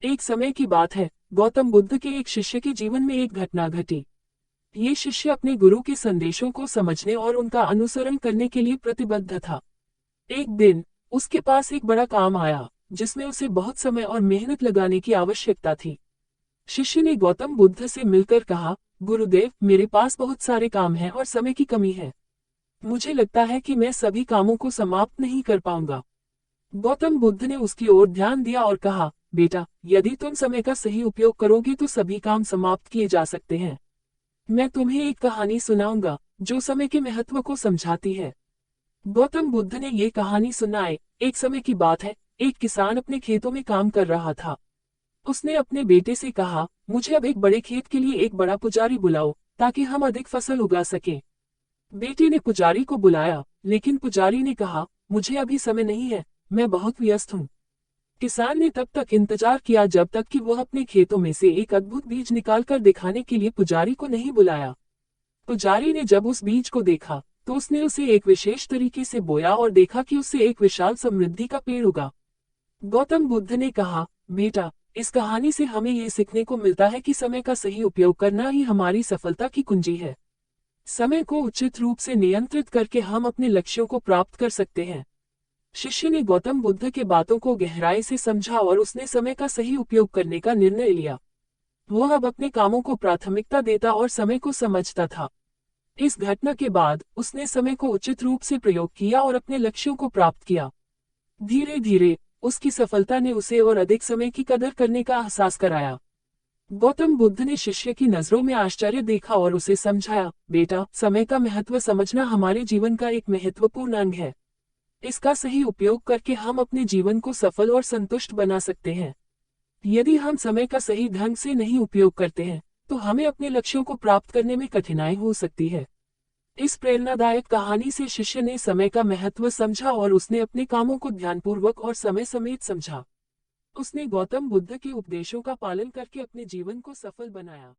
एक समय की बात है, गौतम बुद्ध के एक शिष्य के जीवन में एक घटना घटी। ये शिष्य अपने गुरु के संदेशों को समझने और उनका अनुसरण करने के लिए प्रतिबद्ध था। एक दिन उसके पास एक बड़ा काम आया, जिसमें उसे बहुत समय और मेहनत लगाने की आवश्यकता थी। शिष्य ने गौतम बुद्ध से मिलकर कहा, गुरुदेव, मेरे पास बहुत सारे काम हैं और समय की कमी है। मुझे लगता है कि मैं सभी कामों को समाप्त नहीं कर पाऊंगा। गौतम बुद्ध ने उसकी ओर ध्यान दिया और कहा, बेटा, यदि तुम समय का सही उपयोग करोगे तो सभी काम समाप्त किए जा सकते हैं। मैं तुम्हें एक कहानी सुनाऊंगा जो समय के महत्व को समझाती है। गौतम बुद्ध ने ये कहानी सुनाई। एक समय की बात है, एक किसान अपने खेतों में काम कर रहा था। उसने अपने बेटे से कहा, मुझे अब एक बड़े खेत के लिए एक बड़ा पुजारी बुलाओ, ताकि हम अधिक फसल उगा सकें। बेटे ने पुजारी को बुलाया, लेकिन पुजारी ने कहा, मुझे अभी समय नहीं है, मैं बहुत व्यस्त हूँ। किसान ने तब तक इंतजार किया जब तक कि वह अपने खेतों में से एक अद्भुत बीज निकालकर दिखाने के लिए पुजारी को नहीं बुलाया। पुजारी ने जब उस बीज को देखा, तो उसने उसे एक विशेष तरीके से बोया और देखा कि उससे एक विशाल समृद्धि का पेड़ उगा। गौतम बुद्ध ने कहा, बेटा, इस कहानी से हमें ये सीखने को मिलता है कि समय का सही उपयोग करना ही हमारी सफलता की कुंजी है। समय को उचित रूप से नियंत्रित करके हम अपने लक्ष्यों को प्राप्त कर सकते हैं। शिष्य ने गौतम बुद्ध के बातों को गहराई से समझा और उसने समय का सही उपयोग करने का निर्णय लिया। वह अब अपने कामों को प्राथमिकता देता और समय को समझता था। इस घटना के बाद उसने समय को उचित रूप से प्रयोग किया और अपने लक्ष्यों को प्राप्त किया। धीरे धीरे उसकी सफलता ने उसे और अधिक समय की कदर करने का एहसास कराया। गौतम बुद्ध ने शिष्य की नजरों में आश्चर्य देखा और उसे समझाया, बेटा, समय का महत्व समझना हमारे जीवन का एक महत्वपूर्ण अंग है। इसका सही उपयोग करके हम अपने जीवन को सफल और संतुष्ट बना सकते हैं। यदि हम समय का सही ढंग से नहीं उपयोग करते हैं, तो हमें अपने लक्ष्यों को प्राप्त करने में कठिनाई हो सकती है। इस प्रेरणादायक कहानी से शिष्य ने समय का महत्व समझा और उसने अपने कामों को ध्यानपूर्वक और समय समेत समझा। उसने गौतम बुद्ध के उपदेशों का पालन करके अपने जीवन को सफल बनाया।